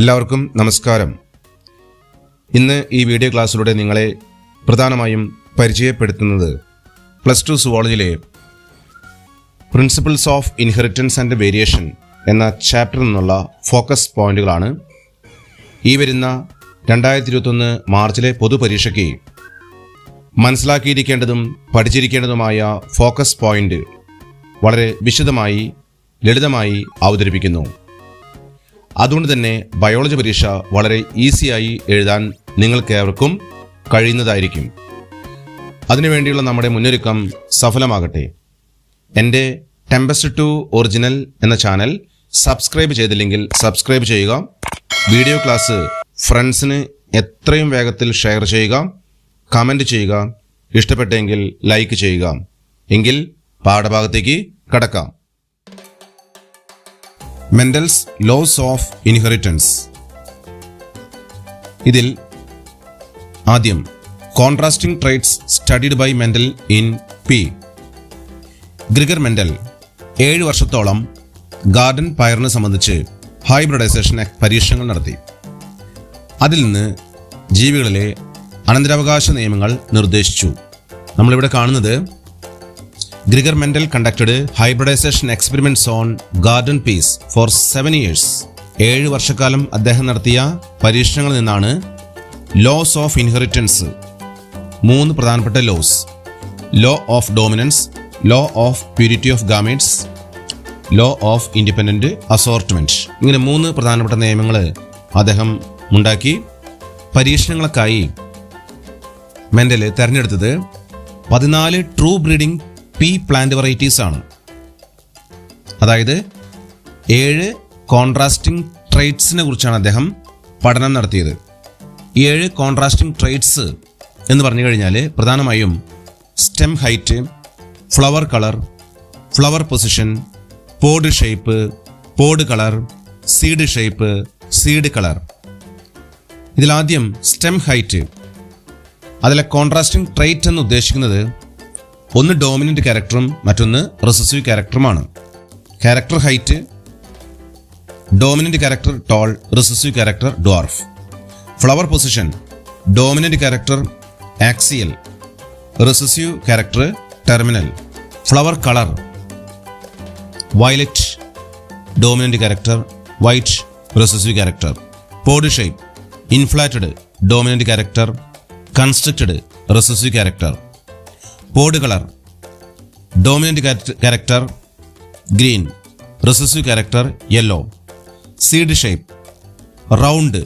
എല്ലാവർക്കും നമസ്കാരം. ഇന്ന് ഈ വീഡിയോ ക്ലാസ്സിലൂടെ നിങ്ങളെ പ്രധാനമായും പരിചയപ്പെടുത്തുന്നത് +2 സുവോളജിയിലെ principles of inheritance and variation എന്ന ചാപ്റ്ററിൽ നിന്നുള്ള ഫോക്കസ് പോയിന്റുകളാണ്. ഈ വരുന്ന 2021 മാർച്ചിലെ പൊതുപരീക്ഷയ്ക്ക് മനസ്സിലാക്കിയിരിക്കേണ്ടതും പഠിച്ചിരിക്കേണ്ടതുമായ ഫോക്കസ് പോയിന്റ് വളരെ വിശദമായി ലളിതമായി അവതരിപ്പിക്കുന്നു. അതുകൊണ്ട് തന്നെ ബയോളജി പരീക്ഷ വളരെ ഈസിയായി എഴുതാൻ നിങ്ങൾക്കേവർക്കും കഴിയുന്നതായിരിക്കും. അതിനുവേണ്ടിയുള്ള നമ്മുടെ മുന്നൊരുക്കം സഫലമാകട്ടെ. എൻ്റെ ടെമ്പസ്റ്റ് ടു ഒറിജിനൽ എന്ന ചാനൽ സബ്സ്ക്രൈബ് ചെയ്തില്ലെങ്കിൽ സബ്സ്ക്രൈബ് ചെയ്യുക. വീഡിയോ ക്ലാസ് ഫ്രണ്ട്സിന് എത്രയും വേഗത്തിൽ ഷെയർ ചെയ്യുക. കമൻറ്റ് ചെയ്യുക. ഇഷ്ടപ്പെട്ടെങ്കിൽ ലൈക്ക് ചെയ്യുക. എങ്കിൽ പാഠഭാഗത്തേക്ക് കടക്കാം. Mendel's laws of inheritance. ഇതിൽ ആദ്യം contrasting traits studied by Mendel in pea. Gregor Mendel 7 വർഷത്തോളം ഗാർഡൻ പയറിനെ സംബന്ധിച്ച് ഹൈബ്രിഡൈസേഷൻ പരീക്ഷണങ്ങൾ നടത്തി. അതിൽ നിന്ന് ജീവികളിലെ അനന്തരാവകാശ നിയമങ്ങൾ നിർദ്ദേശിച്ചു. നമ്മളിവിടെ കാണുന്നത് Gregor Mendel conducted hybridization experiments on garden peas for 7 years. 7 വർഷക്കാലം അദ്ദേഹം നടത്തിയ പരീക്ഷണങ്ങളിൽ നിന്നാണ് ലോസ് ഓഫ് ഇൻഹെറിറ്റൻസ്, 3 പ്രധാനപ്പെട്ട laws, law of dominance, law of purity of gametes, law of independent assortment, ഇങ്ങനെ 3 പ്രധാനപ്പെട്ട നിയമങ്ങൾ അദ്ദേഹം ഉണ്ടാക്കി. പരീക്ഷണങ്ങൾക്കായി മെൻഡൽ തിരഞ്ഞെടുത്തത് 14 true breeding P plant varieties ആണ്. അതായത് 7 കോൺട്രാസ്റ്റിംഗ് ട്രൈറ്റ്സിനെ കുറിച്ചാണ് അദ്ദേഹം പഠനം നടത്തിയത്. 7 കോൺട്രാസ്റ്റിംഗ് ട്രൈറ്റ്സ് എന്ന് പറഞ്ഞു കഴിഞ്ഞാൽ പ്രധാനമായും stem height, flower colour, flower position, pod shape, pod colour, seed shape, seed colour. ഇതിലാദ്യം സ്റ്റെം ഹൈറ്റ്. അതിലെ കോൺട്രാസ്റ്റിംഗ് ട്രൈറ്റ് എന്ന് ഉദ്ദേശിക്കുന്നത് ഒന്ന് ഡോമിനന്റ് ക്യാരക്ടറും മറ്റൊന്ന് റിസസീവ് ക്യാരക്ടറുമാണ്. Character height, dominant character tall, recessive character dwarf. Flower position, dominant character axial, recessive character terminal. Flower colour violet, dominant character white, recessive character. Pod shape inflated, dominant character constructed, recessive character. Pod colour dominant character green, recessive character yellow. Seed shape round,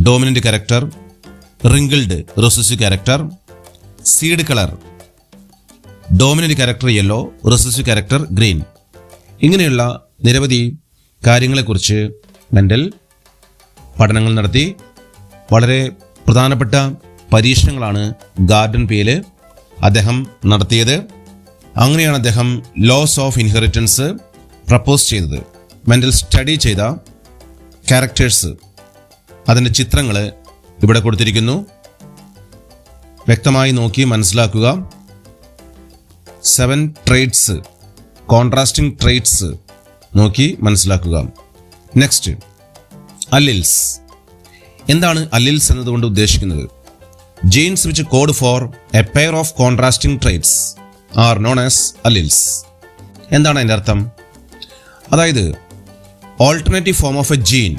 dominant character wrinkled, recessive character. Seed colour dominant character yellow, recessive character green. ഇങ്ങനെയുള്ള നിരവധി കാര്യങ്ങളെക്കുറിച്ച് Mendel പഠനങ്ങൾ നടത്തി. വളരെ പ്രധാനപ്പെട്ട പരീക്ഷണങ്ങളാണ് garden പിയിൽ അദ്ദേഹം നടത്തിയത്. അങ്ങനെയാണ് അദ്ദേഹം ലോസ് ഓഫ് ഇൻഹെറിറ്റൻസ് പ്രപ്പോസ് ചെയ്തത്. മെൻഡൽ സ്റ്റഡി ചെയ്ത ക്യാരക്ടേഴ്സ്, അതിൻ്റെ ചിത്രങ്ങൾ ഇവിടെ കൊടുത്തിരിക്കുന്നു. വ്യക്തമായി നോക്കി മനസ്സിലാക്കുക. 7 ട്രൈറ്റ്സ്, കോൺട്രാസ്റ്റിംഗ് ട്രൈറ്റ്സ് നോക്കി മനസ്സിലാക്കുക. നെക്സ്റ്റ്, അല്ലിൽസ്. എന്താണ് അല്ലിൽസ് എന്നതുകൊണ്ട് ഉദ്ദേശിക്കുന്നത്? Genes which code for a pair of contrasting traits are known as alleles. എന്താണ് അതിൻ്റെ അർത്ഥം? അതായത് alternative form of a gene,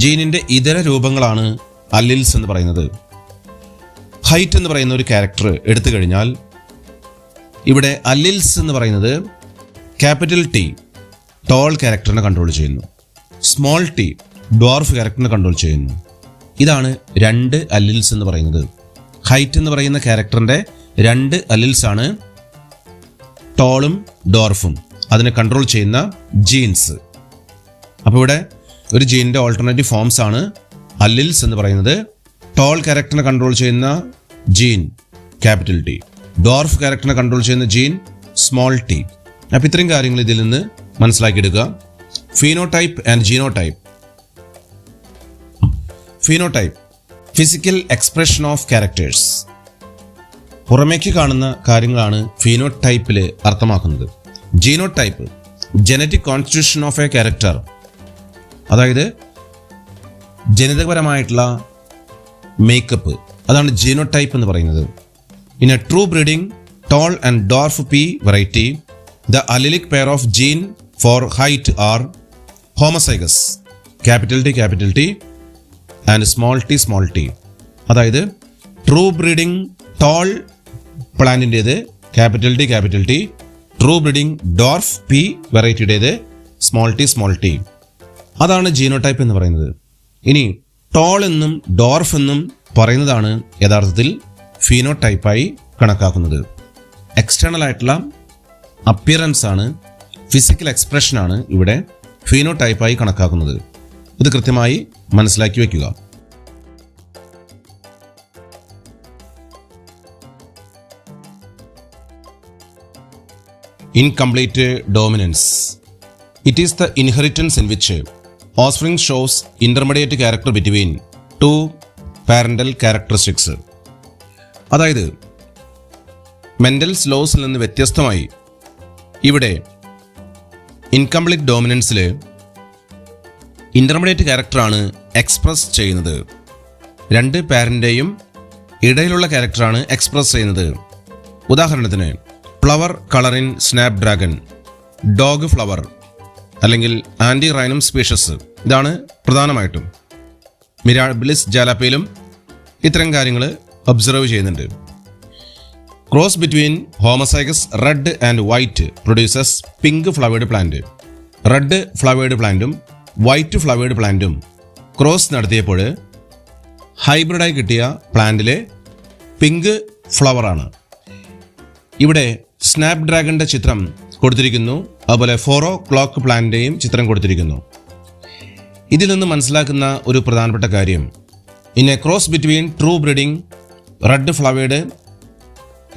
ജീനിൻ്റെ ഇതര രൂപങ്ങളാണ് അല്ലിൽസ് എന്ന് പറയുന്നത്. ഹൈറ്റ് എന്ന് പറയുന്ന ഒരു ക്യാരക്ടർ എടുത്തു കഴിഞ്ഞാൽ ഇവിടെ അല്ലിൽസ് എന്ന് പറയുന്നത് ക്യാപിറ്റൽ ടി ടോൾ ക്യാരക്ടറിനെ കൺട്രോൾ ചെയ്യുന്നു, സ്മോൾ ടി ഡ്വാർഫ് ക്യാരക്ടറിനെ കൺട്രോൾ ചെയ്യുന്നു. ഇതാണ് 2 അല്ലിൽസ് എന്ന് പറയുന്നത്. ഹൈറ്റ് എന്ന് പറയുന്ന ക്യാരക്ടറിൻ്റെ 2 അല്ലിൽസ് ആണ് ടോളും ഡോർഫും, അതിനെ കൺട്രോൾ ചെയ്യുന്ന ജീൻസ്. അപ്പോൾ ഇവിടെ ഒരു ജീനിൻ്റെ ഓൾട്ടർനേറ്റീവ് ഫോംസ് ആണ് അല്ലിൽസ് എന്ന് പറയുന്നത്. ടോൾ ക്യാരക്ടറിനെ കൺട്രോൾ ചെയ്യുന്ന ജീൻ ക്യാപിറ്റൽ ടി, ഡോർഫ് ക്യാരക്ടറിനെ കൺട്രോൾ ചെയ്യുന്ന ജീൻ സ്മോൾ ടി. അപ്പോൾ ഇത്രയും കാര്യങ്ങൾ ഇതിൽ നിന്ന് മനസ്സിലാക്കിയെടുക്കുക. Phenotype and genotype. Phenotype physical expression of characters. പുറമേക്ക് കാണുന്ന കാര്യങ്ങളാണ് ഫീനോടൈപ്പിൽ അർത്ഥമാക്കുന്നത്. Genotype genetic constitution of a character, അതായത് ജനിതകപരമായിട്ടുള്ള മേക്കപ്പ്, അതാണ് ജീനോടൈപ്പ് എന്ന് പറയുന്നത്. In a true breeding tall and dwarf pea variety the allelic pair of gene for height are homozygous, capital T and small t. അതായത് true breeding tall പ്ലാന്റിൻ്റേത് capital T, true breeding dwarf pea വെറൈറ്റിയുടേത് small t. അതാണ് genotype എന്ന് പറയുന്നത്. ഇനി toll എന്നും dwarf എന്നും പറയുന്നതാണ് യഥാർത്ഥത്തിൽ ഫീനോടൈപ്പായി കണക്കാക്കുന്നത്. എക്സ്റ്റേണൽ ആയിട്ടുള്ള അപ്പിയറൻസ് ആണ്, ഫിസിക്കൽ എക്സ്പ്രഷനാണ് ഇവിടെ ഫീനോടൈപ്പായി കണക്കാക്കുന്നത്. ഇത് കൃത്യമായി മനസ്സിലാക്കി വയ്ക്കുക. Incomplete dominance. It is the inheritance in which offspring shows intermediate character between two parental characteristics. അതായത് മെൻഡൽസ് ലോസിൽ നിന്ന് വ്യത്യസ്തമായി ഇവിടെ ഇൻകംപ്ലീറ്റ് ഡോമിനൻസിൽ ഇന്റർമീഡിയറ്റ് ക്യാരക്ടറാണ് എക്സ്പ്രസ് ചെയ്യുന്നത്. രണ്ട് പാരന്റിൻ്റെയും ഇടയിലുള്ള ക്യാരക്ടറാണ് എക്സ്പ്രസ് ചെയ്യുന്നത്. ഉദാഹരണത്തിന് flower colour in snapdragon, dog flower അല്ലെങ്കിൽ ആൻറ്റി റൈനം സ്പീഷസ്, ഇതാണ് പ്രധാനമായിട്ടും. മിരാബിലിസ് ജാലാപ്പയിലും ഇത്തരം കാര്യങ്ങൾ ഒബ്സർവ് ചെയ്യുന്നുണ്ട്. Cross between homozygous red and white produces pink flowered plant. Red flowered പ്ലാന്റും വൈറ്റ് ഫ്ലവേർഡ് പ്ലാന്റും ക്രോസ് നടത്തിയപ്പോൾ ഹൈബ്രിഡായി കിട്ടിയ പ്ലാന്റിലെ പിങ്ക് ഫ്ലവറാണ്. ഇവിടെ സ്നാപ് ഡ്രാഗണിൻ്റെ ചിത്രം കൊടുത്തിരിക്കുന്നു, അതുപോലെ 4 o'clock പ്ലാന്റിൻ്റെയും ചിത്രം കൊടുത്തിരിക്കുന്നു. ഇതിൽ നിന്ന് മനസ്സിലാക്കുന്ന ഒരു പ്രധാനപ്പെട്ട കാര്യം, in a cross between true breeding red flowered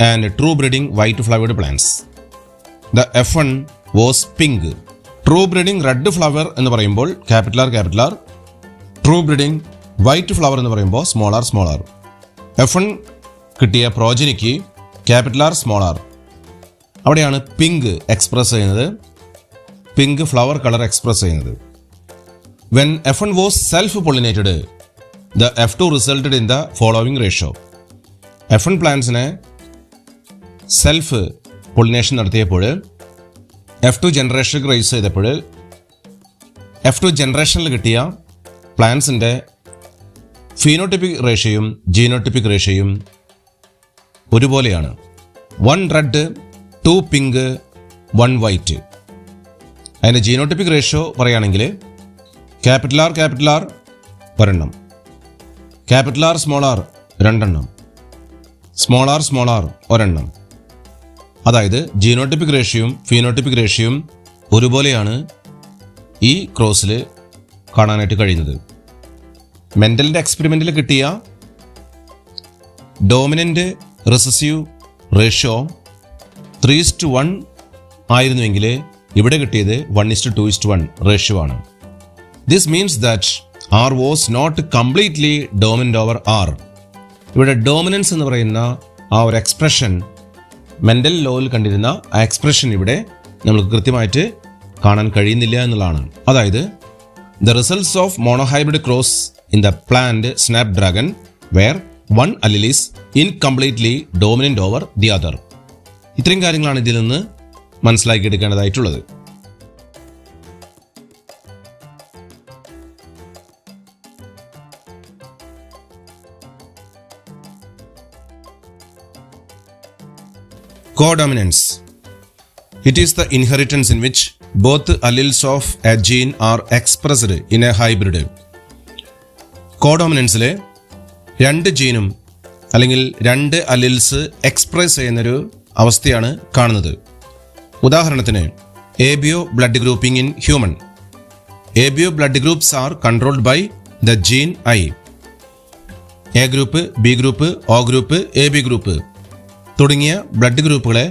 and true breeding white flowered plants the F1 was pink. True breeding red flower എന്ന് പറയുമ്പോൾ capital R, true breeding white flower എന്ന് പറയുമ്പോൾ സ്മോൾ ആർ. F1 കിട്ടിയ പ്രോജനിക്ക് capital R small r. അവിടെയാണ് pink express ചെയ്യുന്നത്, pink flower colour express ചെയ്യുന്നത്. When F1 was self pollinated the F2 resulted in the following ratio. F1 പ്ലാന്റ്സിനെ self pollination നടത്തിയപ്പോൾ F2 ജനറേഷനിലേക്ക് raise ചെയ്തപ്പോൾ F2 ജനറേഷനിൽ കിട്ടിയ പ്ലാന്റ്സിൻ്റെ ഫീനോട്ടിപ്പിക് റേഷ്യയും ജീനോട്ടിപ്പിക് റേഷ്യയും ഒരുപോലെയാണ്. 1 റെഡ് 2 പിങ്ക് 1 വൈറ്റ്. അതിൻ്റെ ജീനോട്ടിപ്പിക് റേഷ്യോ പറയുകയാണെങ്കിൽ ക്യാപിറ്റൽ ആർ ഒരെണ്ണം, ക്യാപിറ്റൽ ആർ സ്മോൾ ആർ രണ്ടെണ്ണം, സ്മോൾ ആർ ഒരെണ്ണം. അതായത് ജീനോട്ടിപ്പിക് റേഷ്യയും ഫീനോട്ടിപ്പിക് റേഷ്യയും ഒരുപോലെയാണ് ഈ ക്രോസിൽ കാണാനായിട്ട് കഴിയുന്നത്. മെൻഡലിൻ്റെ എക്സ്പെരിമെൻറ്റിൽ കിട്ടിയ ഡോമിനൻ്റ് റിസസീവ് റേഷ്യോ 3:1 ആയിരുന്നുവെങ്കിൽ ഇവിടെ കിട്ടിയത് 1:2:1 റേഷ്യോ ആണ്. This means that R was not completely dominant over R. ഇവിടെ ഡോമിനൻസ് എന്ന് പറയുന്ന ആ ഒരു എക്സ്പ്രഷൻ, മെൻ്റൽ ലോയിൽ കണ്ടിരുന്ന ആ എക്സ്പ്രഷൻ ഇവിടെ നമുക്ക് കൃത്യമായിട്ട് കാണാൻ കഴിയുന്നില്ല എന്നുള്ളതാണ്. അതായത് the results of monohybrid cross in the plant snapdragon where 1 allele is incompletely dominant over the other. ഇത്രയും കാര്യങ്ങളാണ് ഇതിൽ നിന്ന് മനസ്സിലാക്കിയെടുക്കേണ്ടതായിട്ടുള്ളത്. Codominance. It is the inheritance in which both alleles of a gene are expressed in a hybrid. കോഡോമിനൻസിലെ 2 ജീനും അല്ലെങ്കിൽ 2 അലിൽസ് express ചെയ്യുന്നൊരു അവസ്ഥയാണ് കാണുന്നത്. ഉദാഹരണത്തിന് ABO blood grouping in human. ABO blood groups are controlled by the gene I. A group, B group, O group, AB group തുടങ്ങിയ blood ഗ്രൂപ്പുകളെ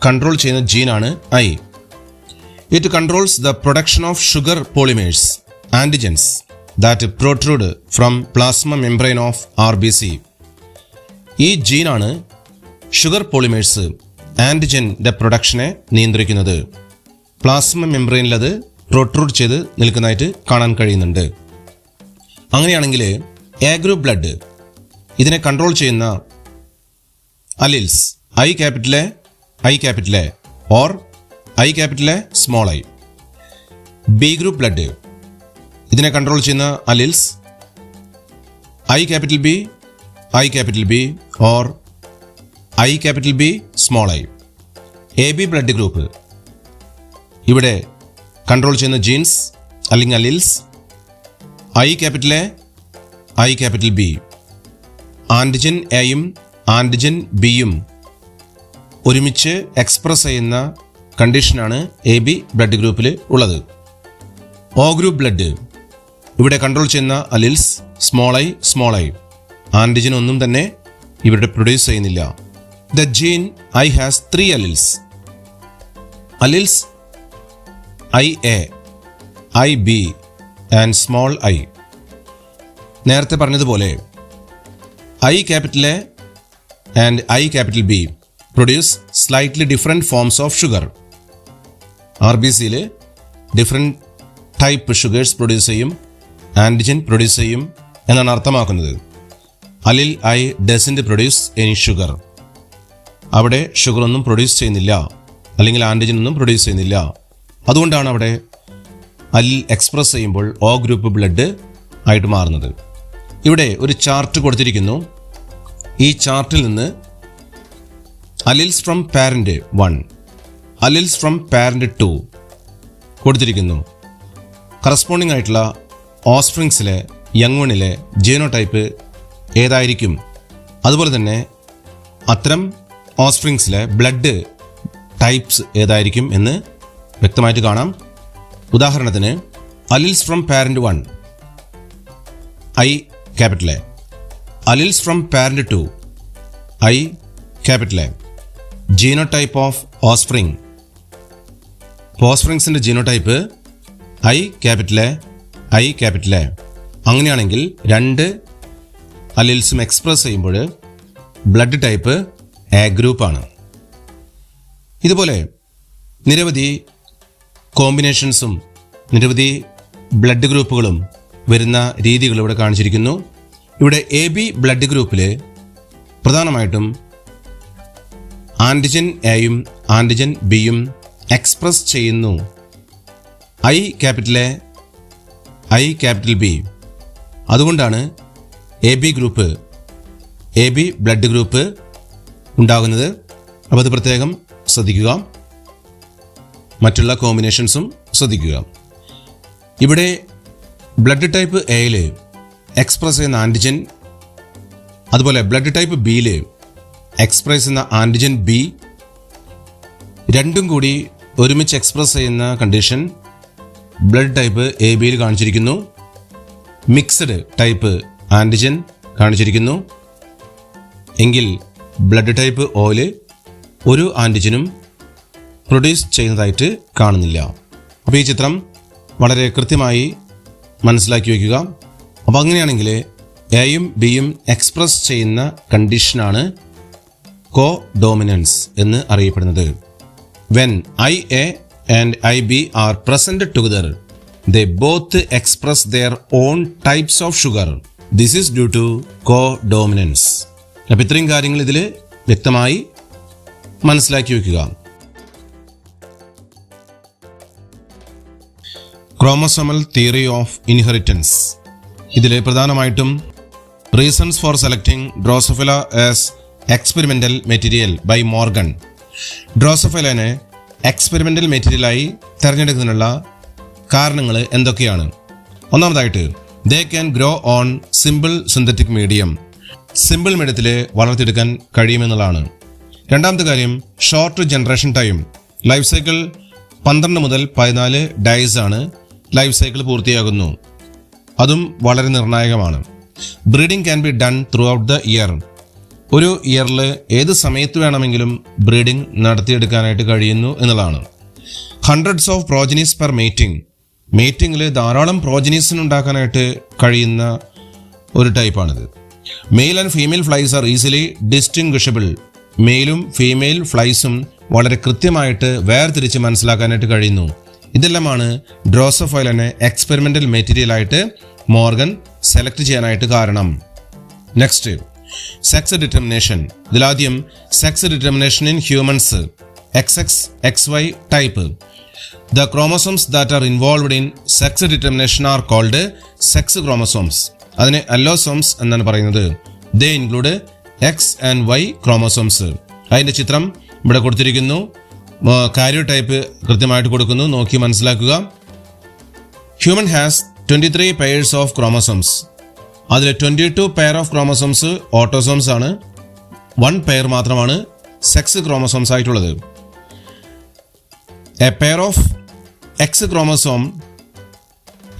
control ചെയ്യുന്ന ജീനാണ് I. It controls the production of sugar polymers, antigens that protrude from plasma membrane of RBC. ഈ ജീനാണ് sugar polymers ആൻറ്റിജൻ്റെ പ്രൊഡക്ഷനെ നിയന്ത്രിക്കുന്നത്. Plasma മെംബ്രെയിനിൽ അത് protrude ചെയ്ത് നിൽക്കുന്നതായിട്ട് കാണാൻ കഴിയുന്നുണ്ട്. അങ്ങനെയാണെങ്കിൽ എ ഗ്രൂപ്പ് ബ്ലഡ് ഇതിനെ കൺട്രോൾ ചെയ്യുന്ന alleles I capital A or I capital A small i. B group blood ഇതിനെ കൺട്രോൾ ചെയ്യുന്ന alleles I capital B or I capital B small i. A B blood group ഇവിടെ control ചെയ്യുന്ന genes അല്ലെങ്കിൽ alleles I capital A I capital B. Antigen എയും antigen ബിയും ഒരുമിച്ച് express ചെയ്യുന്ന കണ്ടീഷനാണ് എ ബി ബ്ലഡ് ഗ്രൂപ്പിൽ ഉള്ളത്. ഒ ഗ്രൂപ്പ് ബ്ലഡ് ഇവിടെ കൺട്രോൾ ചെയ്യുന്ന അലിൽസ് സ്മോൾ ഐ. ആൻറ്റിജൻ ഒന്നും തന്നെ ഇവിടെ പ്രൊഡ്യൂസ് ചെയ്യുന്നില്ല. The gene I has 3 alleles. Alleles I A, I B and small i. നേരത്തെ പറഞ്ഞതുപോലെ I capital A and I capital B produce slightly different forms of sugar. R B സിയിൽ different type sugars produce ചെയ്യും, antigen produce ചെയ്യും എന്നാണ് അർത്ഥമാക്കുന്നത്. Allele i doesn't produce any sugar. അവിടെ sugar ഒന്നും produce ചെയ്യുന്നില്ല, അല്ലെങ്കിൽ ആൻറ്റിജൻ ഒന്നും പ്രൊഡ്യൂസ് ചെയ്യുന്നില്ല. അതുകൊണ്ടാണ് അവിടെ അലിൽ എക്സ്പ്രസ് ചെയ്യുമ്പോൾ ഒ ഗ്രൂപ്പ് ബ്ലഡ് ആയിട്ട് മാറുന്നത്. ഇവിടെ ഒരു ചാർട്ട് കൊടുത്തിരിക്കുന്നു. ഈ ചാർട്ടിൽ നിന്ന് അലിൽസ് ഫ്രം പാരന്റ് 1, അലിൽസ് ഫ്രം പാരന്റ് 2 കൊടുത്തിരിക്കുന്നു. കറസ്പോണ്ടിങ് ആയിട്ടുള്ള ഓസ്പ്രിങ്സിലെ യങ് വണിലെ ജീനോടൈപ്പ് ഏതായിരിക്കും, അതുപോലെ തന്നെ അത്തരം ഓസ്പ്രിങ്സിലെ ബ്ലഡ് ടൈപ്സ് ഏതായിരിക്കും എന്ന് വ്യക്തമായിട്ട് കാണാം. ഉദാഹരണത്തിന് alleles from parent 1 I capital A, alleles from parent 2 I capital A. Genotype of offspring, ഓസ്പ്രിങ്സിൻ്റെ ജീനോടൈപ്പ് ഐ ക്യാപിറ്റൽ എ. അങ്ങനെയാണെങ്കിൽ 2 അലിൽസും എക്സ്പ്രസ് ചെയ്യുമ്പോൾ ബ്ലഡ് ടൈപ്പ് എ ഗ്രൂപ്പാണ്. ഇതുപോലെ നിരവധി കോമ്പിനേഷൻസും നിരവധി ബ്ലഡ് ഗ്രൂപ്പുകളും വരുന്ന രീതികൾ ഇവിടെ കാണിച്ചിരിക്കുന്നു. ഇവിടെ എ ബി ബ്ലഡ് ഗ്രൂപ്പിൽ പ്രധാനമായിട്ടും ആൻറ്റിജൻ എയും ആൻറ്റിജൻ ബിയും എക്സ്പ്രസ് ചെയ്യുന്നു I capital A, I capital B. അതുകൊണ്ടാണ് എ ബി ബ്ലഡ് ഗ്രൂപ്പ് ഉണ്ടാകുന്നത്. അപ്പോൾ അത് പ്രത്യേകം ശ്രദ്ധിക്കുക. മറ്റുള്ള കോമ്പിനേഷൻസും ശ്രദ്ധിക്കുക. ഇവിടെ ബ്ലഡ് ടൈപ്പ് എയിൽ എക്സ്പ്രസ് ചെയ്യുന്ന ആൻറ്റിജൻ, അതുപോലെ ബ്ലഡ് ടൈപ്പ് ബിയിൽ എക്സ്പ്രസ് ചെയ്യുന്ന ആൻറ്റിജൻ ബി രണ്ടും കൂടി ഒരുമിച്ച് എക്സ്പ്രസ് ചെയ്യുന്ന കണ്ടീഷൻ ബ്ലഡ് ടൈപ്പ് എ ബിയിൽ കാണിച്ചിരിക്കുന്നു. മിക്സഡ് ടൈപ്പ് ആൻറ്റിജൻ കാണിച്ചിരിക്കുന്നു. എങ്കിൽ ബ്ലഡ് ടൈപ്പ് ഓയിൽ ഒരു ആൻറ്റിജനും പ്രൊഡ്യൂസ് ചെയ്യുന്നതായിട്ട് കാണുന്നില്ല. അപ്പോൾ ഈ ചിത്രം വളരെ കൃത്യമായി മനസ്സിലാക്കി വയ്ക്കുക. അപ്പോൾ അങ്ങനെയാണെങ്കിൽ എയും ബിയും എക്സ്പ്രസ് ചെയ്യുന്ന കണ്ടീഷനാണ് കോ ഡോമിനൻസ് എന്ന് അറിയപ്പെടുന്നത്. When I A and IB are present together, they both express their own types of sugar. This is due to co-dominance. അപ്പോൾ ഇത്രയും കാര്യങ്ങൾ ഇതിൽ വ്യക്തമായി മനസ്സിലാക്കി വയ്ക്കുക. Chromosomal theory of inheritance. ഇതിൽ പ്രധാനമായിട്ടും reasons for selecting Drosophila as experimental material by Morgan. ഡ്രോസോഫിലനെ എക്സ്പെരിമെൻ്റൽ മെറ്റീരിയലായി തിരഞ്ഞെടുക്കുന്നതിനുള്ള കാരണങ്ങൾ എന്തൊക്കെയാണ്? ഒന്നാമതായിട്ട് they can grow on simple synthetic medium. Simple മീഡിയത്തിൽ വളർത്തിയെടുക്കാൻ കഴിയുമെന്നുള്ളതാണ്. രണ്ടാമത്തെ കാര്യം short generation time. Life cycle 12 മുതൽ 14 ഡേയ്സ് ആണ് ലൈഫ് സൈക്കിൾ പൂർത്തിയാകുന്നു. അതും വളരെ നിർണായകമാണ്. Breeding can be done throughout the year. ഒരു ഇയറിൽ ഏത് സമയത്ത് വേണമെങ്കിലും ബ്രീഡിംഗ് നടത്തിയെടുക്കാനായിട്ട് കഴിയുന്നു എന്നുള്ളതാണ്. Hundreds of progenies per mating. മീറ്റിങ്ങിൽ ധാരാളം പ്രോജനീസിന് ഉണ്ടാക്കാനായിട്ട് കഴിയുന്ന ഒരു ടൈപ്പാണിത്. Male and female flies are easily distinguishable. മെയിലും ഫീമെയിൽ ഫ്ലൈസും വളരെ കൃത്യമായിട്ട് വേർതിരിച്ച് മനസ്സിലാക്കാനായിട്ട് കഴിയുന്നു. ഇതെല്ലാമാണ് ഡ്രോസോഫൈലനെ എക്സ്പെരിമെൻ്റൽ മെറ്റീരിയലായിട്ട് മോർഗൻ സെലക്ട് ചെയ്യാനായിട്ട് കാരണം. Next, sex determination. ഇതിലാദ്യം sex determination in humans, XX, XY type. The chromosomes that are involved in sex determination are called sex chromosomes. അതിനെ allosomes എന്നാണ് പറയുന്നത്. They include X and Y chromosomes. അതിൻ്റെ ചിത്രം ഇവിടെ കൊടുത്തിരിക്കുന്നു. കാരിയോ ടൈപ്പ് കൃത്യമായിട്ട് കൊടുക്കുന്നു, നോക്കി മനസ്സിലാക്കുക. Human has 23 pairs of chromosomes. അതിൽ 22 pair of chromosomes ഓട്ടോസോംസ് ആണ്. 1 pair മാത്രമാണ് സെക്സ് ക്രോമസോംസ് ആയിട്ടുള്ളത്. A pair of X chromosome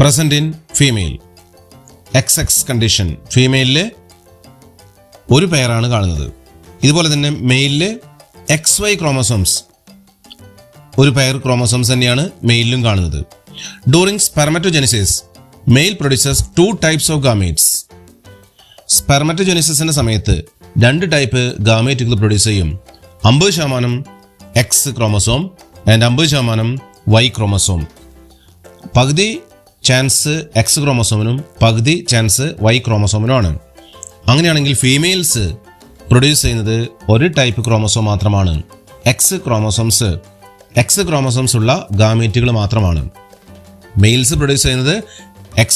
present in female. XX condition, ഫീമെയിലില് ഒരു പെയറാണ് കാണുന്നത്. ഇതുപോലെ തന്നെ മെയിലില് XY ക്രോമസോംസ്, ഒരു പെയർ ക്രോമസോംസ് തന്നെയാണ് മെയിലിലും കാണുന്നത്. During spermatogenesis male produces 2 types of gametes. സ്പെർമറ്റോജെനിസിസിന്റെ സമയത്ത് 2 ടൈപ്പ് ഗാമേറ്റുകൾ പ്രൊഡ്യൂസ് ചെയ്യും. 50% X chromosome and 50% Y chromosome. പകുതി ചാൻസ് X ക്രോമസോമിനും പകുതി ചാൻസ് Y ക്രോമസോമിനുമാണ്. അങ്ങനെയാണെങ്കിൽ ഫീമെയിൽസ് പ്രൊഡ്യൂസ് ചെയ്യുന്നത് ഒരു ടൈപ്പ് ക്രോമസോം മാത്രമാണ്, X ക്രോമസോംസ്. X ക്രോമസോംസ് ഉള്ള ഗാമേറ്റുകൾ മാത്രമാണ്. മെയിൽസ് പ്രൊഡ്യൂസ് ചെയ്യുന്നത് X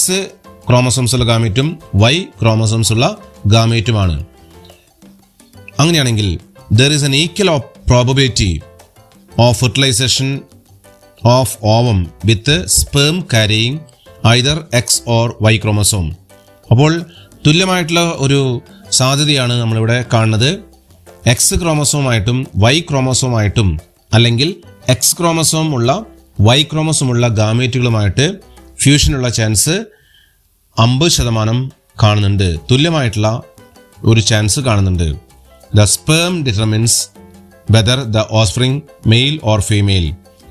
ക്രോമസോംസ് ഉള്ള ഗാമേറ്റും Y ക്രോമസോംസ് ഉള്ള ഗാമേറ്റുമാണ്. അങ്ങനെയാണെങ്കിൽ there is an equal probability of fertilization of ovum with sperm carrying either X or Y chromosome. അപ്പോൾ തുല്യമായിട്ടുള്ള ഒരു സാധ്യതയാണ് നമ്മളിവിടെ കാണുന്നത്. X ക്രോമസോമായിട്ടും Y ക്രോമസോമായിട്ടും അല്ലെങ്കിൽ X ക്രോമസോം ഉള്ള Y ക്രോമസോം ഉള്ള ഗാമേറ്റുകളുമായിട്ട് ഫ്യൂഷനുള്ള ചാൻസ് 50% കാണുന്നുണ്ട്. തുല്യമായിട്ടുള്ള ഒരു ചാൻസ് കാണുന്നുണ്ട്. The sperm determines whether the offspring male or female.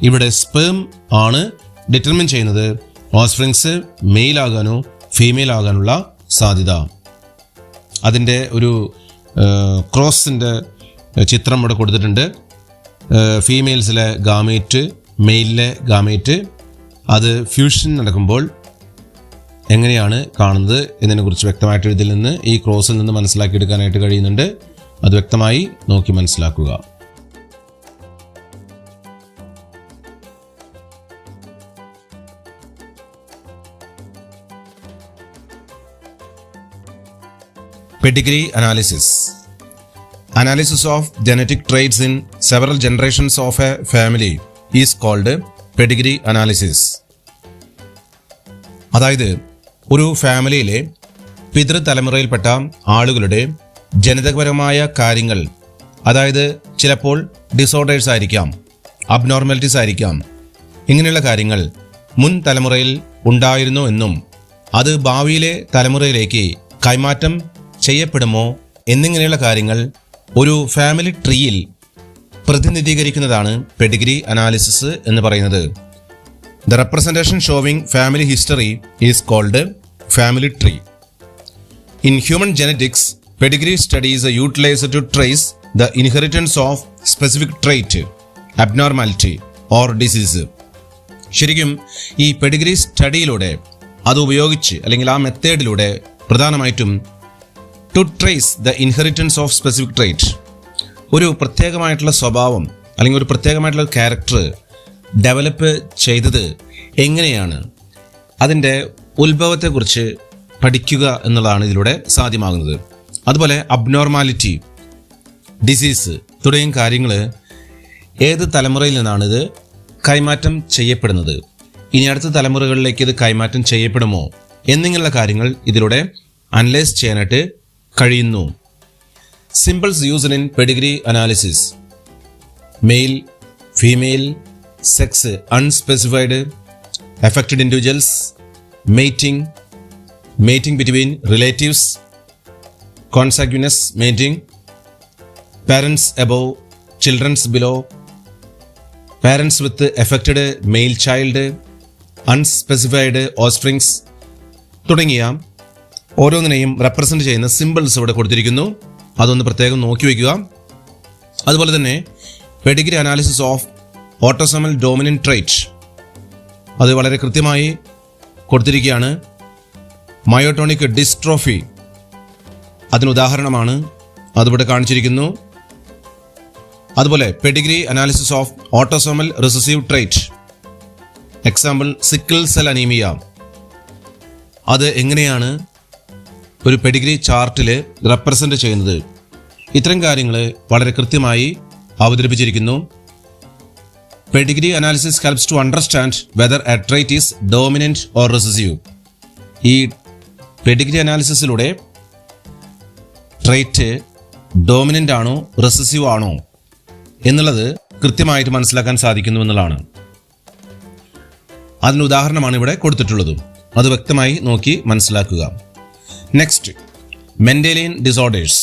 ഇവിടെ സ്പേം ആണ് ഡിറ്റർമിൻ ചെയ്യുന്നത് ഓസ്പ്രിങ്സ് മെയിൽ ആകാനോ ഫീമെയിൽ ആകാനുള്ള സാധ്യത. അതിൻ്റെ ഒരു ക്രോസിൻ്റെ ചിത്രം ഇവിടെ കൊടുത്തിട്ടുണ്ട്. ഫീമെയിൽസിലെ ഗാമേറ്റ്, മെയിലിലെ ഗാമേറ്റ്, അത് ഫ്യൂഷൻ നടക്കുമ്പോൾ എങ്ങനെയാണ് കാണുന്നത് എന്നതിനെക്കുറിച്ച് വ്യക്തമായിട്ട് ഇതിൽ നിന്ന്, ഈ ക്രോസിൽ നിന്ന് മനസ്സിലാക്കിയെടുക്കാനായിട്ട് കഴിയുന്നുണ്ട്. അത് വ്യക്തമായി നോക്കി മനസ്സിലാക്കുക. Pedigree analysis. Analysis of genetic traits in several generations of a family is called pedigree analysis. അതായത് ഒരു ഫാമിലിയിലെ പിതൃതലമുറയിൽപ്പെട്ട ആളുകളുടെ ജനിതകപരമായ കാര്യങ്ങൾ, അതായത് ചിലപ്പോൾ ഡിസോർഡേഴ്സ് ആയിരിക്കാം, അബ്നോർമാലിറ്റീസ് ആയിരിക്കാം, ഇങ്ങനെയുള്ള കാര്യങ്ങൾ മുൻ തലമുറയിൽ ഉണ്ടായിരുന്നു എന്നും അത് ഭാവിയിലെ തലമുറയിലേക്ക് കൈമാറ്റം ചെയ്യപ്പെടുമോ എന്നിങ്ങനെയുള്ള കാര്യങ്ങൾ ഒരു ഫാമിലി ട്രീയിൽ പ്രതിനിധീകരിക്കുന്നതാണ് പെഡിഗ്രി അനാലിസിസ് എന്ന് പറയുന്നത്. The representation showing family history is called family tree. In human genetics pedigree studies utilise to trace the inheritance of specific trait, abnormality or disease. ശരിക്കും ഈ പെഡിഗ്രി സ്റ്റഡിയിലൂടെ, അത് ഉപയോഗിച്ച് അല്ലെങ്കിൽ ആ മെത്തേഡിലൂടെ പ്രധാനമായിട്ടും to trace the inheritance of specific trait, ഒരു പ്രത്യേകമായിട്ടുള്ള സ്വഭാവം അല്ലെങ്കിൽ ഒരു പ്രത്യേകമായിട്ടുള്ള ക്യാരക്ടർ ഡെവലപ്പ് ചെയ്തത് എങ്ങനെയാണ്, അതിൻ്റെ ഉത്ഭവത്തെക്കുറിച്ച് പഠിക്കുക എന്നുള്ളതാണ് ഇതിലൂടെ സാധ്യമാകുന്നത്. അതുപോലെ അബ്നോർമാലിറ്റി, ഡിസീസ് തുടങ്ങിയ കാര്യങ്ങൾ ഏത് തലമുറയിൽ നിന്നാണ് ഇത് കൈമാറ്റം ചെയ്യപ്പെടുന്നത്, ഇനി അടുത്ത തലമുറകളിലേക്ക് ഇത് കൈമാറ്റം ചെയ്യപ്പെടുമോ എന്നിങ്ങനെയുള്ള കാര്യങ്ങൾ ഇതിലൂടെ അനലൈസ് ചെയ്യാനായിട്ട് കഴിയുന്നു. Symbols used in pedigree analysis: male, female, sex unspecified, affected individuals, mating, mating between relatives, consanguineous mating, parents above, childrens below, parents with affected male child, unspecified offsprings തുടങ്ങിയ ഓരോന്നിനെയും റെപ്രസെൻറ്റ് ചെയ്യുന്ന സിമ്പിൾസ് ഇവിടെ കൊടുത്തിരിക്കുന്നു. അതൊന്ന് പ്രത്യേകം നോക്കി വയ്ക്കുക. അതുപോലെ തന്നെ Pedigree analysis of autosomal dominant trait, അത് വളരെ കൃത്യമായി കൊടുത്തിരിക്കുകയാണ്. മയോട്ടോണിക് ഡിസ്ട്രോഫി അതിനുദാഹരണമാണ്, അതിവിടെ കാണിച്ചിരിക്കുന്നു. അതുപോലെ Pedigree analysis of autosomal recessive trait, example sickle cell anaemia. അത് എങ്ങനെയാണ് ഒരു പെഡിഗ്രി ചാർട്ടിൽ റെപ്രസെൻ്റ് ചെയ്യുന്നത്? ഇത്തരം കാര്യങ്ങൾ വളരെ കൃത്യമായി അവതരിപ്പിച്ചിരിക്കുന്നു. Pedigree analysis helps to understand whether a trait is dominant or recessive. ഈ പെഡിഗ്രി അനാലിസിസിലൂടെ ട്രൈറ്റ് ഡോമിനൻ്റ് ആണോ റിസസീവ് ആണോ എന്നുള്ളത് കൃത്യമായിട്ട് മനസ്സിലാക്കാൻ സാധിക്കുന്നു എന്നുള്ളതാണ്. അതിന് ഉദാഹരണമാണ് ഇവിടെ കൊടുത്തിട്ടുള്ളത്. അത് വ്യക്തമായി നോക്കി മനസ്സിലാക്കുക. Next, Mendelian disorders.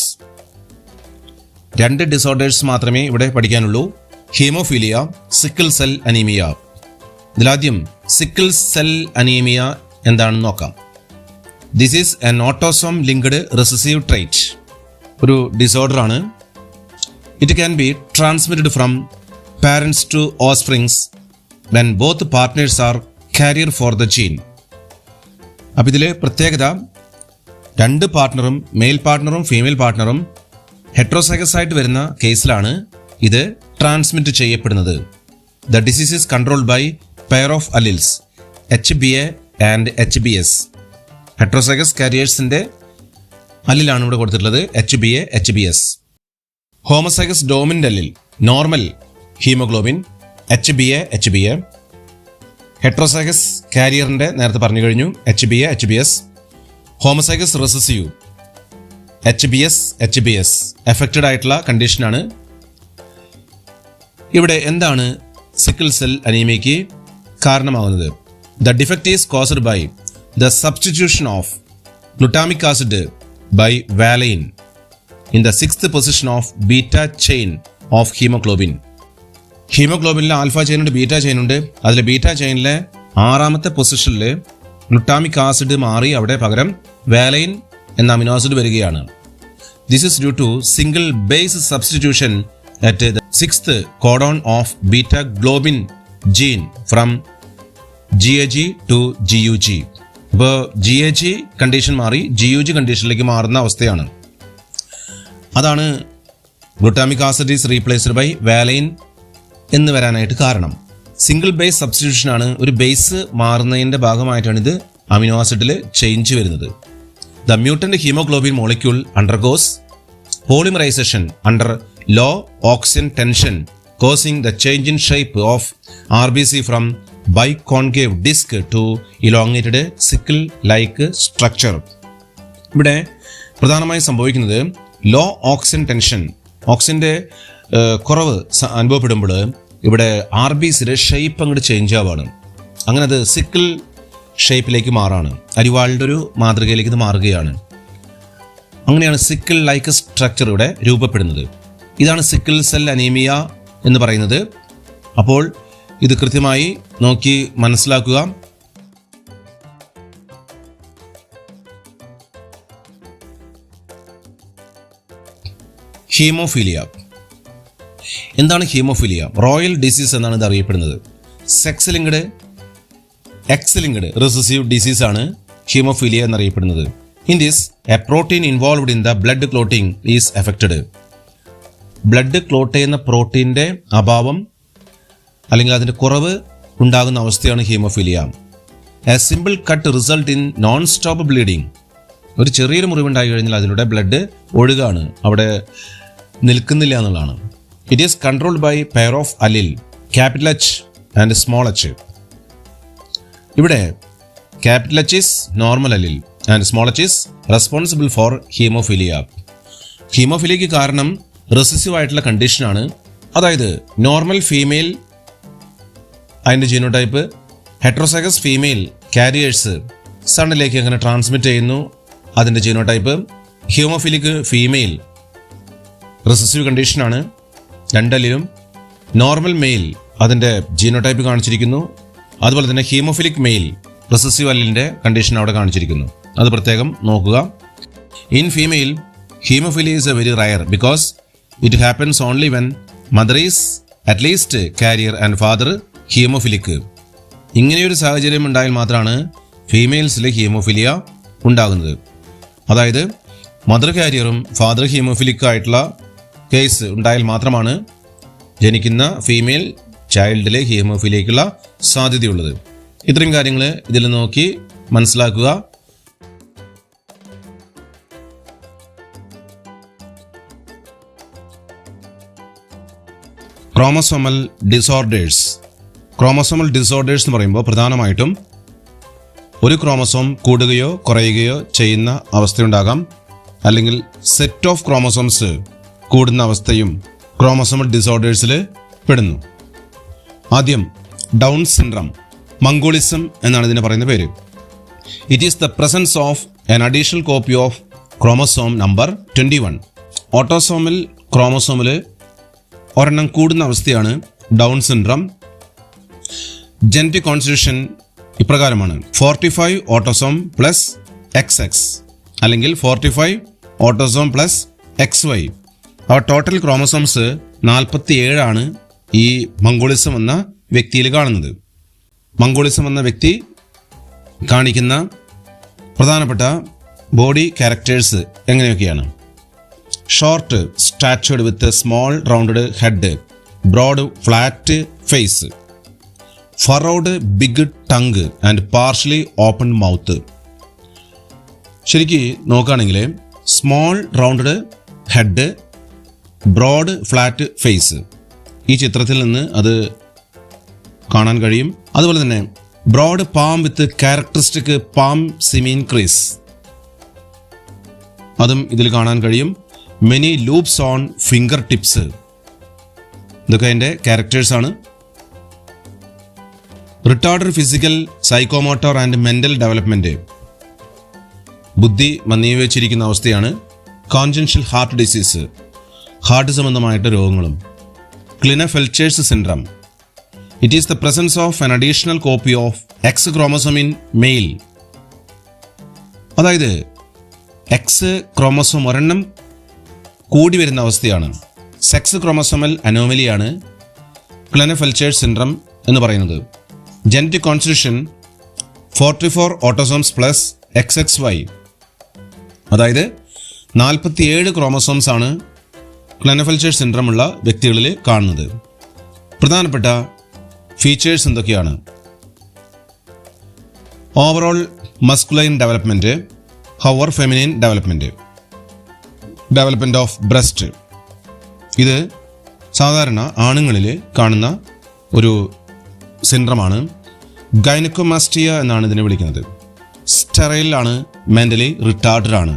2 ഡിസോർഡേഴ്സ് മാത്രമേ ഇവിടെ പഠിക്കാനുള്ളൂ. Haemophilia, sickle cell anaemia. ഇതിലാദ്യം സിക്കിൾ സെൽ അനീമിയ എന്താണെന്ന് നോക്കാം. This is an autosome linked recessive trait. ഒരു ഡിസോർഡർ ആണ്. It can be transmitted from parents to offsprings when both partners are carrier for the gene. അപ്പം ഇതിൽ പ്രത്യേകത, 2 പാർട്ട്ണറും male പാർട്ട്ണറും ഫീമെയിൽ പാർട്ട്ണറും ഹെട്രോസൈഗസ് ആയിട്ട് വരുന്ന കേസിലാണ് ഇത് ട്രാൻസ്മിറ്റ് ചെയ്യപ്പെടുന്നത്. The disease is controlled by pair of alleles HBA and HBS. Heterozygous കാരിയേഴ്സിന്റെ അല്ലിലാണ് ഇവിടെ കൊടുത്തിട്ടുള്ളത് HBA HBS. Homozygous dominant allele normal haemoglobin HBA HBA. Heterozygous കാരിയറിന്റെ നേരത്തെ പറഞ്ഞു കഴിഞ്ഞു HBA HBS. Homozygous recessive HBS HBS affected ആയിട്ടുള്ള കണ്ടീഷനാണ്. ഇവിടെ എന്താണ് സിക്കിൾ സെൽ അനീമിയയ്ക്ക് കാരണമാകുന്നത്? The defect is caused by the substitution of glutamic acid by valine in the 6th position of beta chain of haemoglobin. ഹീമോഗ്ലോബിനിലെ ആൽഫ ചെയിനുണ്ട്, beta ചെയിനുണ്ട്. അതിലെ ബീറ്റ ചെയിനിലെ 6ാമത്തെ പൊസിഷനിൽ ഗ്ലൂട്ടാമിക് ആസിഡ് മാറി അവിടെ പകരം വാലൈൻ എന്ന അമിനോ ആസിഡ് വരികയാണ്. This is due to single base substitution at the 6th codon of beta globin gene from GAG to GUG. ഇപ്പോൾ GAG കണ്ടീഷൻ മാറി GUG കണ്ടീഷനിലേക്ക് മാറുന്ന അവസ്ഥയാണ്. അതാണ് glutamic acid is replaced by valine എന്ന് വരാനായിട്ട് കാരണം. സിംഗിൾ ബേസ് സബ്സ്റ്റിറ്റ്യൂഷൻ ആണ്. ഒരു ബേസ് മാറുന്നതിൻ്റെ ഭാഗമായിട്ടാണ് ഇത് അമിനോ ആസിഡിൽ ചേഞ്ച് വരുന്നത്. The mutant haemoglobin molecule undergoes polymerisation under low oxygen tension causing the change in shape of RBC from biconcave disc to elongated sickle like structure. ഇവിടെ പ്രധാനമായും സംഭവിക്കുന്നത് ലോ ഓക്സിജൻ ടെൻഷൻ, ഓക്സിജന്റെ കുറവ് അനുഭവപ്പെടുമ്പോൾ ഇവിടെ RBCയുടെ ഷേപ്പ് അങ്ങോട്ട് ചേഞ്ച് ആവാണ്. അങ്ങനെ അത് സിക്കിൾ ഷേപ്പിലേക്ക് മാറാണ്. അരിവാളിൻ്റെ ഒരു മാതൃകയിലേക്ക് ഇത് മാറുകയാണ്. അങ്ങനെയാണ് സിക്കിൾ ലൈക്ക് സ്ട്രക്ചർ ഇവിടെ രൂപപ്പെടുന്നത്. ഇതാണ് സിക്കിൾ സെൽ അനീമിയ എന്ന് പറയുന്നത്. അപ്പോൾ ഇത് കൃത്യമായി നോക്കി മനസ്സിലാക്കുക. ഹീമോഫീലിയ. എന്താണ് ഹീമോഫീലിയ? റോയൽ ഡിസീസ് എന്നാണ് ഇത് അറിയപ്പെടുന്നത്. Sex linked X linked recessive disease ആണ് ഹീമോഫീലിയ എന്നറിയപ്പെടുന്നത്. In this a protein involved in the blood clotting is affected. Blood clot ചെയ്യുന്ന പ്രോട്ടീൻ്റെ അഭാവം അല്ലെങ്കിൽ അതിൻ്റെ കുറവ് ഉണ്ടാകുന്ന അവസ്ഥയാണ് haemophilia. A simple cut result in non stop bleeding. ഒരു ചെറിയൊരു മുറിവുണ്ടായി കഴിഞ്ഞാൽ അതിലൂടെ ബ്ലഡ് ഒഴുകാണ്, അവിടെ നിൽക്കുന്നില്ല എന്നുള്ളതാണ്. It is controlled by pair of allele capital H and small h. ഇവിടെ capital H is normal allele and small h is responsible for haemophilia. ഹീമോഫീലിയയ്ക്ക് കാരണം റെസസീവ് ആയിട്ടുള്ള കണ്ടീഷനാണ്. അതായത് നോർമൽ ഫീമെയിൽ അതിൻ്റെ ജീനോടൈപ്പ്, ഹെട്രോസൈഗസ് ഫീമെയിൽ കാരിയേഴ്സ് സണ്ണിലേക്ക് അങ്ങനെ transmit ചെയ്യുന്നു അതിൻ്റെ ജീനോടൈപ്പ്. ഹീമോഫിലിക് ഫീമെയിൽ റിസസീവ് കണ്ടീഷനാണ്, 2 അല്ലിലും. നോർമൽ മെയിൽ അതിൻ്റെ ജീനോടൈപ്പ് കാണിച്ചിരിക്കുന്നു. അതുപോലെ തന്നെ ഹീമോഫിലിക് മെയിൽ റിസസീവ് അല്ലിൻ്റെ കണ്ടീഷൻ അവിടെ കാണിച്ചിരിക്കുന്നു. അത് പ്രത്യേകം നോക്കുക. In female haemophilia is a very rare because it happens only when mother is at least carrier and father haemophilic. ഇങ്ങനെയൊരു സാഹചര്യം ഉണ്ടായാൽ മാത്രമാണ് ഫീമെയിൽസിലെ ഹീമോഫിലിയ ഉണ്ടാകുന്നത്. അതായത് മദർ കാരിയറും ഫാദർ ഹീമോഫിലിക് ആയിട്ടുള്ള കേസ് ഉണ്ടായാൽ മാത്രമാണ് ജനിക്കുന്ന ഫീമെയിൽ ചൈൽഡിലെ ഹീമോഫിലിക്കുള്ള സാധ്യതയുള്ളത്. ഇത്രയും കാര്യങ്ങൾ ഇതിൽ നോക്കി മനസ്സിലാക്കുക. Chromosomal disorders. ക്രോമസോമൽ ഡിസോർഡേഴ്സ് എന്ന് പറയുമ്പോൾ പ്രധാനമായിട്ടും ഒരു ക്രോമസോം കൂടുകയോ കുറയുകയോ ചെയ്യുന്ന അവസ്ഥയുണ്ടാകാം, അല്ലെങ്കിൽ സെറ്റ് ഓഫ് ക്രോമസോംസ് കൂടുന്ന അവസ്ഥയും ക്രോമസോമൽ ഡിസോർഡേഴ്സിൽ പെടുന്നു. ആദ്യം ഡൗൺ സിൻഡ്രം, മംഗോളിസം എന്നാണ് ഇതിന് പറയുന്ന പേര്. It is the presence of an additional copy of chromosome number 21. ഓട്ടോസോമിൽ ക്രോമസോമിൽ ഒരെണ്ണം കൂടുന്ന അവസ്ഥയാണ് ഡൗൺ സിൻഡ്രം. ജനറ്റിക് കോൺസ്റ്റിറ്റ്യൂഷൻ ഇപ്രകാരമാണ്: 45 ഓട്ടോസോം പ്ലസ് XX അല്ലെങ്കിൽ 45 ഓട്ടോസോം പ്ലസ് XY. അവ ടോട്ടൽ ക്രോമസോംസ് 47 ഈ മംഗോളിസം എന്ന വ്യക്തിയിൽ കാണുന്നത്. മംഗോളിസം എന്ന വ്യക്തി കാണിക്കുന്ന പ്രധാനപ്പെട്ട ബോഡി ക്യാരക്ടേഴ്സ് എങ്ങനെയൊക്കെയാണ്? Short statured with small rounded head, broad flat face, furrowed big tongue and partially open mouth. ശരിക്ക് നോക്കുകയാണെങ്കിൽ small rounded head, broad flat face, ഈ ചിത്രത്തിൽ നിന്ന് അത് കാണാൻ കഴിയും. അതുപോലെ തന്നെ broad palm with characteristic palm simian crease, അതും ഇതിൽ കാണാൻ കഴിയും. Many loops on finger tips, ഇതൊക്കെ അതിൻ്റെ ക്യാരക്ടേഴ്സാണ്. Retarded physical, psychomotor and mental development, ബുദ്ധി മന്ദീഭവിച്ചിരിക്കുന്ന അവസ്ഥയാണ്. കോൺജൻഷ്യൽ ഹാർട്ട് ഡിസീസ്, ഹാർട്ട് സംബന്ധമായിട്ട് രോഗങ്ങളും. Klinefelter's syndrome, it is the presence of an additional copy of X chromosome in male. അതായത് എക്സ് ക്രോമസോം ഒരെണ്ണം കൂടി വരുന്ന അവസ്ഥയാണ്. സെക്സ് ക്രോമസോമൽ അനോമലിയാണ് ക്ലിനഫെൽച്ചേഴ്സ് സിൻഡ്രം എന്ന് പറയുന്നത്. Genetic constitution 44 autosomes plus XXY, അതായത് 47 ക്രോമസോംസ് ആണ് ക്ലിനഫെൽച്ചേഴ്സ് സിൻഡ്രം ഉള്ള വ്യക്തികളിൽ കാണുന്നത്. പ്രധാനപ്പെട്ട ഫീച്ചേഴ്സ് എന്തൊക്കെയാണ്? Overall masculine development, however feminine development, development of breast. ഇത് സാധാരണ ആണുങ്ങളിൽ കാണുന്ന ഒരു സിൻഡ്രമാണ്. ഗൈനക്കോമാസ്റ്റിയ എന്നാണ് ഇതിനെ വിളിക്കുന്നത്. സ്റ്റെറൈലാണ്, മെന്റലി റിട്ടാർഡഡ് ആണ്.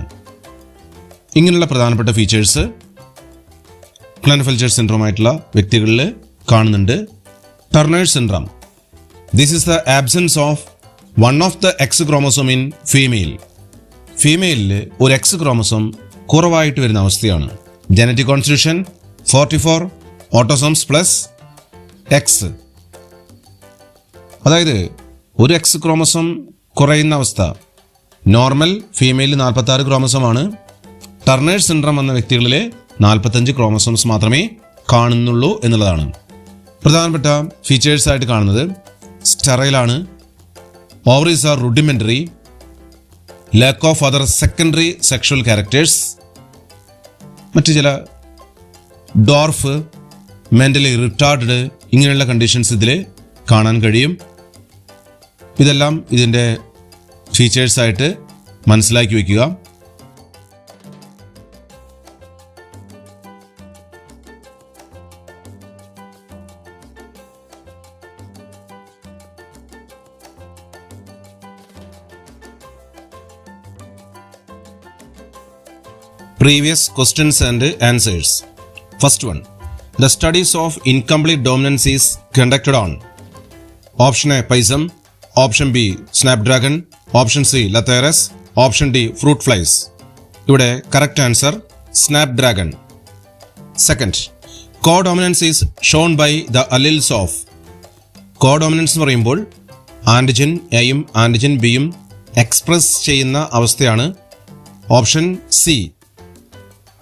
ഇങ്ങനെയുള്ള പ്രധാനപ്പെട്ട ഫീച്ചേഴ്സ് ക്ലിനഫെൽച്ചേഴ്സ് സിൻഡ്രോമായിട്ടുള്ള വ്യക്തികളിൽ കാണുന്നുണ്ട്. Turner's syndrome, this is the absence of one of the X chromosome in female. ഫീമെയിലിൽ ഒരു എക്സ് ക്രോമസോം കുറവായിട്ട് വരുന്ന അവസ്ഥയാണ്. Genetic constitution 44 autosomes plus X, അതായത് ഒരു എക്സ് ക്രോമസോം കുറയുന്ന അവസ്ഥ. നോർമൽ ഫീമെയിലിൽ 46 ക്രോമസോമാണ്. ടർണേഴ്സ് സിൻഡ്രം എന്ന വ്യക്തികളിൽ 45 ക്രോമസോംസ് മാത്രമേ കാണുന്നുള്ളൂ എന്നുള്ളതാണ്. പ്രധാനപ്പെട്ട ഫീച്ചേഴ്സ് ആയിട്ട് കാണുന്നത് സ്റ്റെറൈലാണ്, ovaries are rudimentary, lack of other secondary sexual characters, മറ്റു ചില ഡോർഫ്, മെന്റലി റിട്ടാർഡഡ്, ഇങ്ങനെയുള്ള കണ്ടീഷൻസ് ഇതിൽ കാണാൻ കഴിയും. ഇതെല്ലാം ഇതിൻ്റെ ഫീച്ചേഴ്സായിട്ട് മനസ്സിലാക്കി വയ്ക്കുക. Previous questions and answers. First one, the studies of incomplete dominance is conducted on option A Pisum, option B Snapdragon, option C Lathyrus, option D fruit flies. ഇവിടെ correct answer Snapdragon. Second, codominance is shown by the alleles of. codominance എന്ന് പറയുമ്പോൾ antigen എയും antigen ബിയും express ചെയ്യുന്ന അവസ്ഥയാണ്. Option C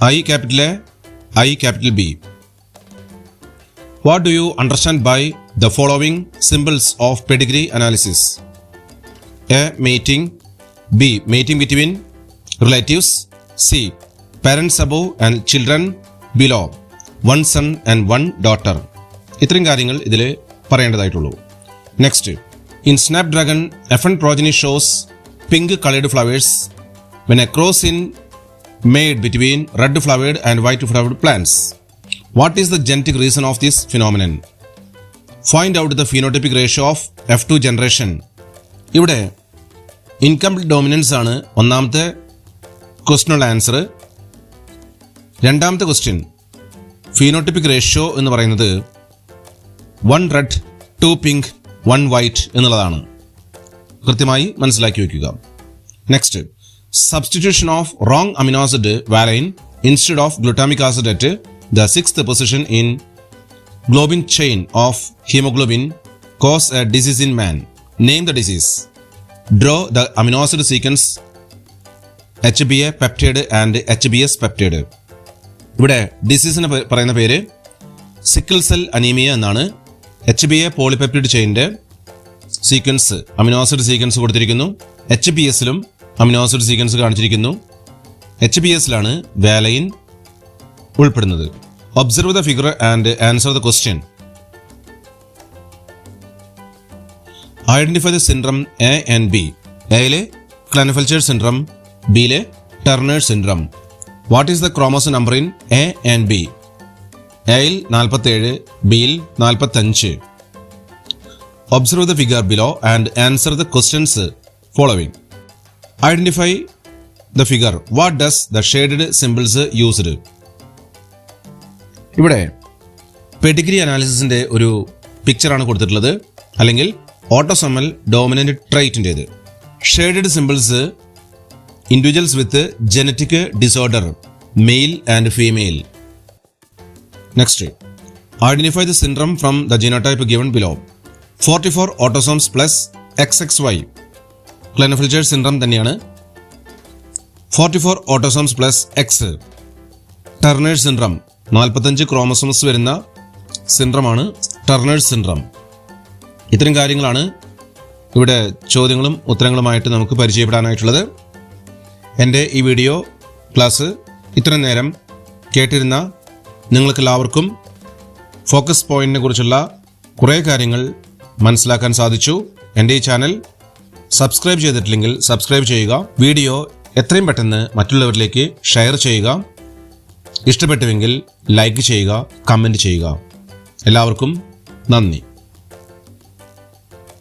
I capital A, I capital B. What do you understand by the following symbols of pedigree analysis? A. Mating, B. Mating between relatives. C. Parents above and children below. One son and one daughter. ഇത്രയും കാര്യങ്ങൾ ഇതിൽ പറയേണ്ടതായിട്ടുള്ളൂ. Next, in snapdragon F1 progeny shows pink colored flowers when a cross in made between red flowered and white flowered plants. What is the genetic reason of this phenomenon? Find out the phenotypic ratio of F2 generation. ഇവിടെ incomplete dominance ആണ് ഒന്നാമത്തെ ക്വസ്റ്റിനുള്ള answer. രണ്ടാമത്തെ question phenotypic ratio എന്ന് പറയുന്നത് 1 red 2 pink 1 white എന്നുള്ളതാണ്. കൃത്യമായി മനസ്സിലാക്കി വയ്ക്കുക. Next, substitution of wrong amino acid valine instead of glutamic acid at the 6th position in globin chain of hemoglobin cause a disease in man. Name the disease. Draw the amino acid sequence HBA peptide and HBS peptide. ഇവിടെ ഡിസീസിന് പറയുന്ന പേര് sickle cell anaemia എന്നാണ്. HBA polypeptide ചെയിൻ്റെ sequence amino acid sequence കൊടുത്തിരിക്കുന്നു. HBSലും amino acid sequence കാണിച്ചിരിക്കുന്നു. HBSലാണ് വാലൈൻ ഉൾപ്പെടുന്നത്. Observe the figure and answer the question. Identify the syndrome A and B. A-ലെ Klinefelter syndrome, B-ലെ Turner syndrome. What is the chromosome number in A and B? A-ൽ 47, B-ൽ 45. Observe the figure below and answer the questions following. Identify the figure. What does the shaded symbols used? ഇവിടെ pedigree അനാലിസിസിൻ്റെ ഒരു പിക്ചറാണ് കൊടുത്തിട്ടുള്ളത്, അല്ലെങ്കിൽ autosomal dominant ട്രൈറ്റിൻ്റേത്. Shaded symbols individuals with genetic disorder, male and female. Next, identify the syndrome from the genotype given below. 44 autosomes plus XXY. Klinefelter syndrome തന്നെയാണ്. 44 autosomes plus X. Turner's syndrome 45 chromosomes വരുന്ന സിൻഡ്രമാണ് Turner's syndrome. ഇത്തരം കാര്യങ്ങളാണ് ഇവിടെ ചോദ്യങ്ങളും ഉത്തരങ്ങളുമായിട്ട് നമുക്ക് പരിചയപ്പെടാനായിട്ടുള്ളത്. എൻ്റെ ഈ വീഡിയോ ക്ലാസ് ഇത്രയും നേരം കേട്ടിരുന്ന നിങ്ങൾക്കെല്ലാവർക്കും ഫോക്കസ് പോയിന്റിനെ കുറിച്ചുള്ള കുറേ കാര്യങ്ങൾ മനസ്സിലാക്കാൻ സാധിച്ചു. എൻ്റെ ഈ ചാനൽ സബ്സ്ക്രൈബ് ചെയ്തിട്ടില്ലെങ്കിൽ സബ്സ്ക്രൈബ് ചെയ്യുക. വീഡിയോ എത്രയും പെട്ടെന്ന് മറ്റുള്ളവരിലേക്ക് ഷെയർ ചെയ്യുക. ഇഷ്ടപ്പെട്ടുവെങ്കിൽ ലൈക്ക് ചെയ്യുക, കമൻറ്റ് ചെയ്യുക. എല്ലാവർക്കും നന്ദി.